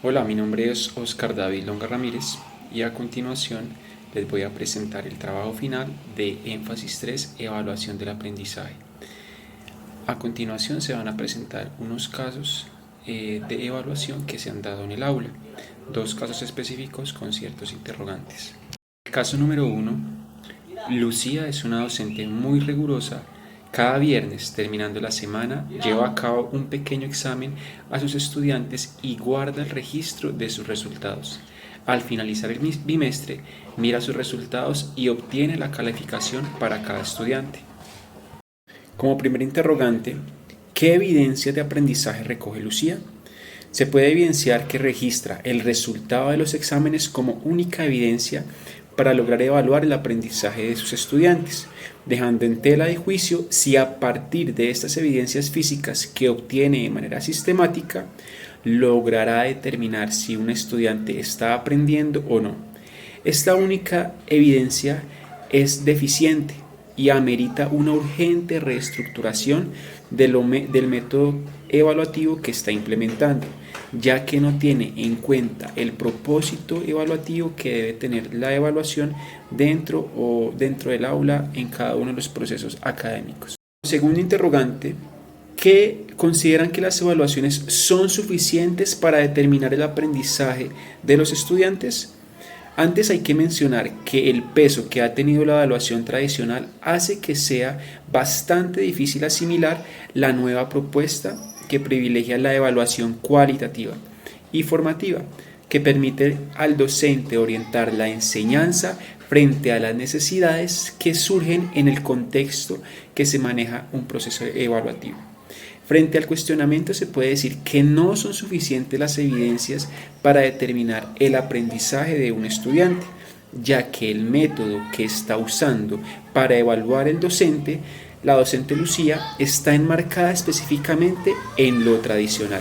Hola, mi nombre es Oscar David Longa Ramírez y a continuación les voy a presentar el trabajo final de énfasis 3, evaluación del aprendizaje. A continuación se van a presentar unos casos de evaluación que se han dado en el aula, dos casos específicos con ciertos interrogantes. El caso número 1, Lucía es una docente muy rigurosa. Cada viernes, terminando la semana, lleva a cabo un pequeño examen a sus estudiantes y guarda el registro de sus resultados. Al finalizar el bimestre, mira sus resultados y obtiene la calificación para cada estudiante. Como primer interrogante, ¿qué evidencia de aprendizaje recoge Lucía? Se puede evidenciar que registra el resultado de los exámenes como única evidencia para lograr evaluar el aprendizaje de sus estudiantes, dejando en tela de juicio si a partir de estas evidencias físicas que obtiene de manera sistemática, logrará determinar si un estudiante está aprendiendo o no. Esta única evidencia es deficiente y amerita una urgente reestructuración del método evaluativo que está implementando, ya que no tiene en cuenta el propósito evaluativo que debe tener la evaluación dentro del aula en cada uno de los procesos académicos. Segundo interrogante, ¿qué consideran que las evaluaciones son suficientes para determinar el aprendizaje de los estudiantes? Antes hay que mencionar que el peso que ha tenido la evaluación tradicional hace que sea bastante difícil asimilar la nueva propuesta que privilegia la evaluación cualitativa y formativa, que permite al docente orientar la enseñanza frente a las necesidades que surgen en el contexto que se maneja un proceso evaluativo. Frente al cuestionamiento se puede decir que no son suficientes las evidencias para determinar el aprendizaje de un estudiante, ya que el método que está usando para evaluar la docente Lucía, está enmarcada específicamente en lo tradicional,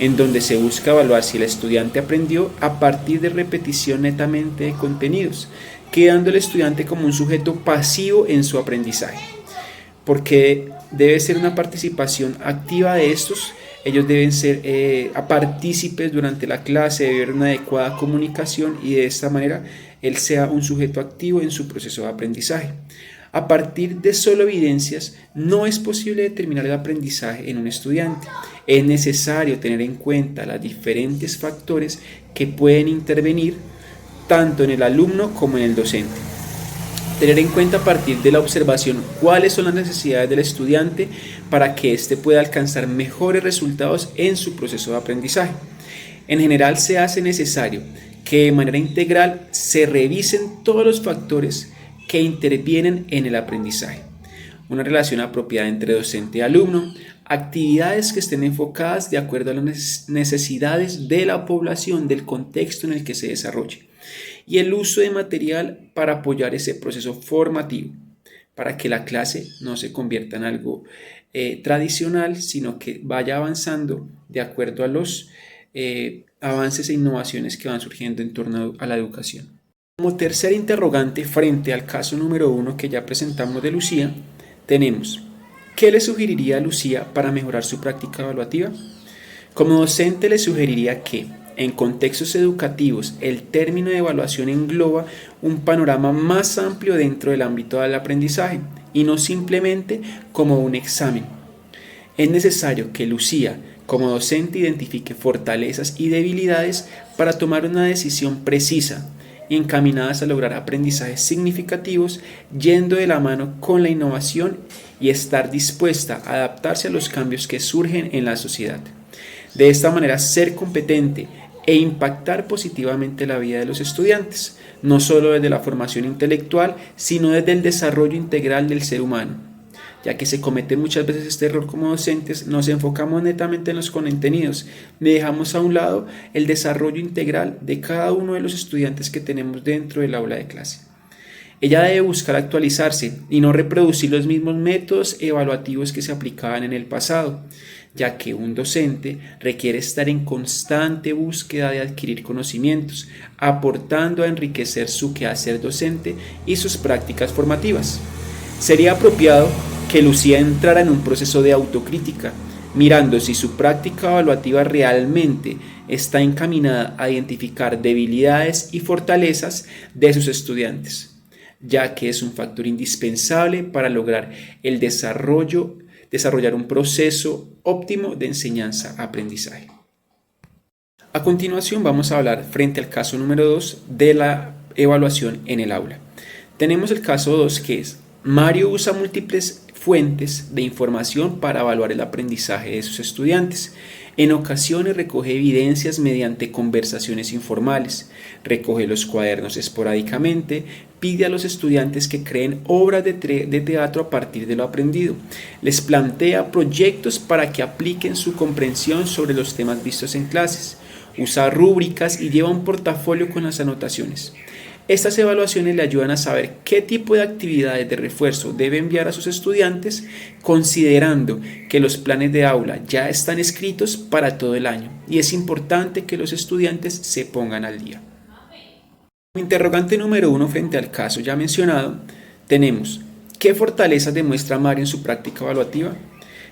en donde se busca evaluar si el estudiante aprendió a partir de repetición netamente de contenidos, quedando el estudiante como un sujeto pasivo en su aprendizaje, porque debe ser una participación activa de estos. Ellos deben ser partícipes durante la clase, debe haber una adecuada comunicación y de esta manera él sea un sujeto activo en su proceso de aprendizaje. A partir de solo evidencias no es posible determinar el aprendizaje en un estudiante. Es necesario tener en cuenta los diferentes factores que pueden intervenir tanto en el alumno como en el docente. Tener en cuenta a partir de la observación cuáles son las necesidades del estudiante para que éste pueda alcanzar mejores resultados en su proceso de aprendizaje. En general se hace necesario que de manera integral se revisen todos los factores que intervienen en el aprendizaje. Una relación apropiada entre docente y alumno, actividades que estén enfocadas de acuerdo a las necesidades de la población, del contexto en el que se desarrolle, y el uso de material para apoyar ese proceso formativo, para que la clase no se convierta en algo tradicional, sino que vaya avanzando de acuerdo a los avances e innovaciones que van surgiendo en torno a la educación. Como tercer interrogante frente al caso número 1 que ya presentamos de Lucía, tenemos: ¿qué le sugeriría a Lucía para mejorar su práctica evaluativa? Como docente le sugeriría que, en contextos educativos, el término de evaluación engloba un panorama más amplio dentro del ámbito del aprendizaje y no simplemente como un examen. Es necesario que Lucía, como docente, identifique fortalezas y debilidades para tomar una decisión precisa y encaminadas a lograr aprendizajes significativos, yendo de la mano con la innovación y estar dispuesta a adaptarse a los cambios que surgen en la sociedad. De esta manera, ser competente e impactar positivamente la vida de los estudiantes, no solo desde la formación intelectual, sino desde el desarrollo integral del ser humano. Ya que se comete muchas veces este error como docentes, nos enfocamos netamente en los contenidos, dejamos a un lado el desarrollo integral de cada uno de los estudiantes que tenemos dentro del aula de clase. Ella debe buscar actualizarse y no reproducir los mismos métodos evaluativos que se aplicaban en el pasado, ya que un docente requiere estar en constante búsqueda de adquirir conocimientos, aportando a enriquecer su quehacer docente y sus prácticas formativas. Sería apropiado que Lucía entrara en un proceso de autocrítica, mirando si su práctica evaluativa realmente está encaminada a identificar debilidades y fortalezas de sus estudiantes, ya que es un factor indispensable para lograr el desarrollar un proceso óptimo de enseñanza-aprendizaje. A continuación vamos a hablar frente al caso número 2 de la evaluación en el aula. Tenemos el caso 2 que es: Mario usa múltiples fuentes de información para evaluar el aprendizaje de sus estudiantes. En ocasiones recoge evidencias mediante conversaciones informales, recoge los cuadernos esporádicamente, pide a los estudiantes que creen obras de teatro a partir de lo aprendido, les plantea proyectos para que apliquen su comprensión sobre los temas vistos en clases, usa rúbricas y lleva un portafolio con las anotaciones. Estas evaluaciones le ayudan a saber qué tipo de actividades de refuerzo debe enviar a sus estudiantes, considerando que los planes de aula ya están escritos para todo el año y es importante que los estudiantes se pongan al día. Como interrogante número 1 frente al caso ya mencionado, tenemos: ¿qué fortalezas demuestra Mario en su práctica evaluativa?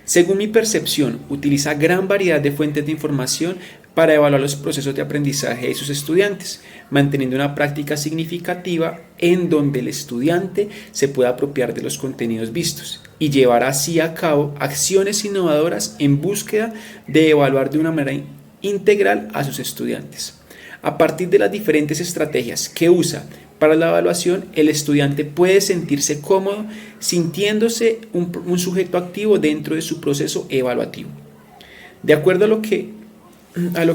Según mi percepción, utiliza gran variedad de fuentes de información para evaluar los procesos de aprendizaje de sus estudiantes, manteniendo una práctica significativa en donde el estudiante se pueda apropiar de los contenidos vistos y llevar así a cabo acciones innovadoras en búsqueda de evaluar de una manera integral a sus estudiantes. A partir de las diferentes estrategias que usa para la evaluación, el estudiante puede sentirse cómodo sintiéndose un sujeto activo dentro de su proceso evaluativo. De acuerdo a lo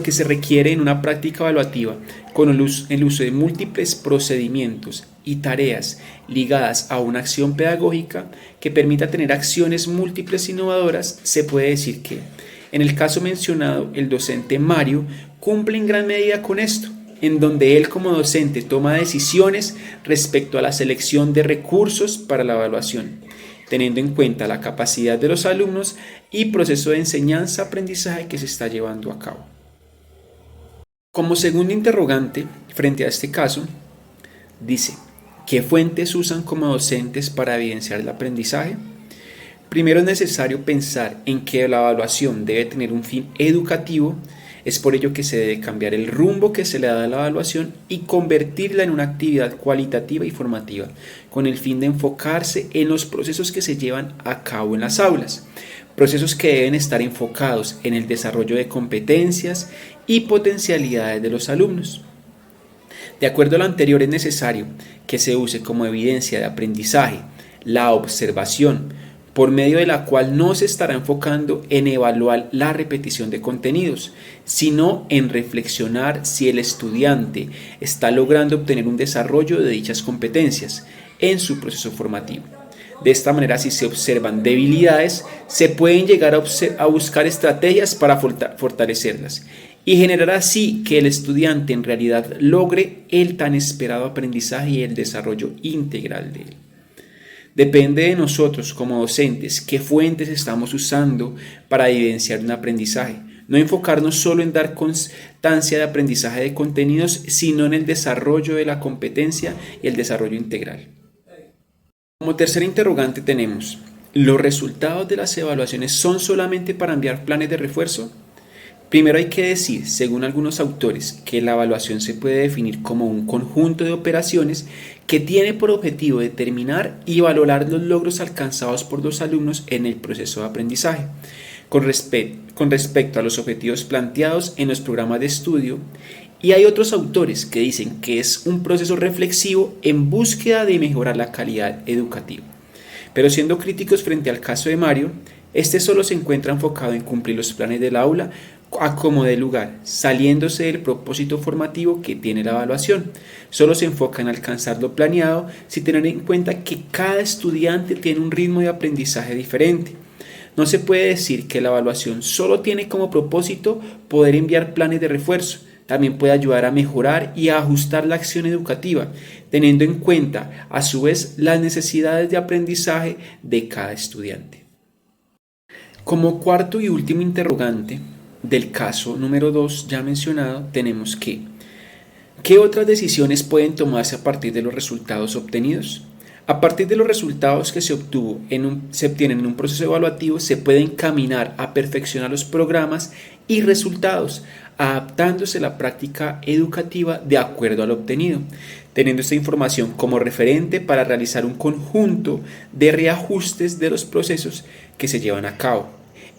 que se requiere en una práctica evaluativa, con el uso de múltiples procedimientos y tareas ligadas a una acción pedagógica que permita tener acciones múltiples e innovadoras, se puede decir que, en el caso mencionado, el docente Mario cumple en gran medida con esto, en donde él como docente toma decisiones respecto a la selección de recursos para la evaluación, teniendo en cuenta la capacidad de los alumnos y proceso de enseñanza-aprendizaje que se está llevando a cabo. Como segundo interrogante, frente a este caso, dice: ¿qué fuentes usan como docentes para evidenciar el aprendizaje? Primero es necesario pensar en que la evaluación debe tener un fin educativo. Es por ello que se debe cambiar el rumbo que se le da a la evaluación y convertirla en una actividad cualitativa y formativa, con el fin de enfocarse en los procesos que se llevan a cabo en las aulas, procesos que deben estar enfocados en el desarrollo de competencias y potencialidades de los alumnos. De acuerdo a lo anterior, es necesario que se use como evidencia de aprendizaje la observación, por medio de la cual no se estará enfocando en evaluar la repetición de contenidos, sino en reflexionar si el estudiante está logrando obtener un desarrollo de dichas competencias en su proceso formativo. De esta manera, si se observan debilidades, se pueden llegar a buscar estrategias para fortalecerlas y generar así que el estudiante en realidad logre el tan esperado aprendizaje y el desarrollo integral de él. Depende de nosotros como docentes qué fuentes estamos usando para evidenciar un aprendizaje. No enfocarnos solo en dar constancia de aprendizaje de contenidos, sino en el desarrollo de la competencia y el desarrollo integral. Como tercer interrogante tenemos: ¿los resultados de las evaluaciones son solamente para enviar planes de refuerzo? Primero hay que decir, según algunos autores, que la evaluación se puede definir como un conjunto de operaciones que tiene por objetivo determinar y valorar los logros alcanzados por los alumnos en el proceso de aprendizaje, con respecto a los objetivos planteados en los programas de estudio, y hay otros autores que dicen que es un proceso reflexivo en búsqueda de mejorar la calidad educativa. Pero siendo críticos frente al caso de Mario, este solo se encuentra enfocado en cumplir los planes del aula a como dé lugar, saliéndose del propósito formativo que tiene la evaluación. Solo se enfoca en alcanzar lo planeado sin tener en cuenta que cada estudiante tiene un ritmo de aprendizaje diferente. No se puede decir que la evaluación solo tiene como propósito poder enviar planes de refuerzo. También puede ayudar a mejorar y a ajustar la acción educativa, teniendo en cuenta a su vez las necesidades de aprendizaje de cada estudiante. Como cuarto y último interrogante del caso número 2 ya mencionado, tenemos que: ¿qué otras decisiones pueden tomarse a partir de los resultados obtenidos? A partir de los resultados que se obtienen en un proceso evaluativo, se puede encaminar a perfeccionar los programas y resultados, adaptándose la práctica educativa de acuerdo al obtenido, teniendo esta información como referente para realizar un conjunto de reajustes de los procesos que se llevan a cabo,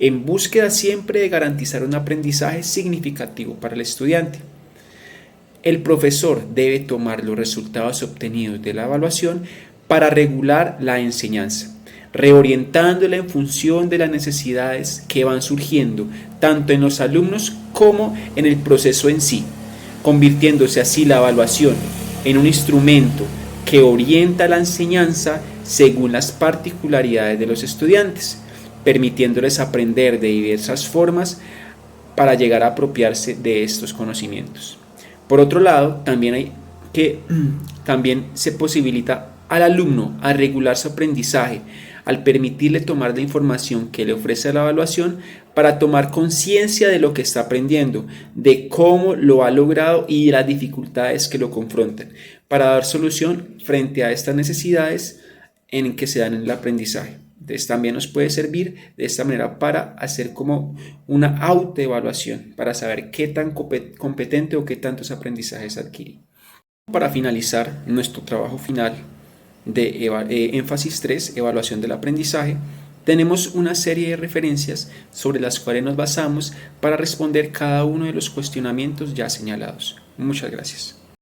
en búsqueda siempre de garantizar un aprendizaje significativo para el estudiante. El profesor debe tomar los resultados obtenidos de la evaluación para regular la enseñanza, reorientándola en función de las necesidades que van surgiendo tanto en los alumnos como en el proceso en sí, convirtiéndose así la evaluación en un instrumento que orienta la enseñanza según las particularidades de los estudiantes, permitiéndoles aprender de diversas formas para llegar a apropiarse de estos conocimientos. Por otro lado, también se posibilita al alumno a regular su aprendizaje al permitirle tomar la información que le ofrece la evaluación para tomar conciencia de lo que está aprendiendo, de cómo lo ha logrado y de las dificultades que lo confrontan, para dar solución frente a estas necesidades en que se dan en el aprendizaje. Entonces también nos puede servir de esta manera para hacer como una autoevaluación, para saber qué tan competente o qué tantos aprendizajes adquirí. Para finalizar nuestro trabajo final de énfasis 3, evaluación del aprendizaje, tenemos una serie de referencias sobre las cuales nos basamos para responder cada uno de los cuestionamientos ya señalados. Muchas gracias.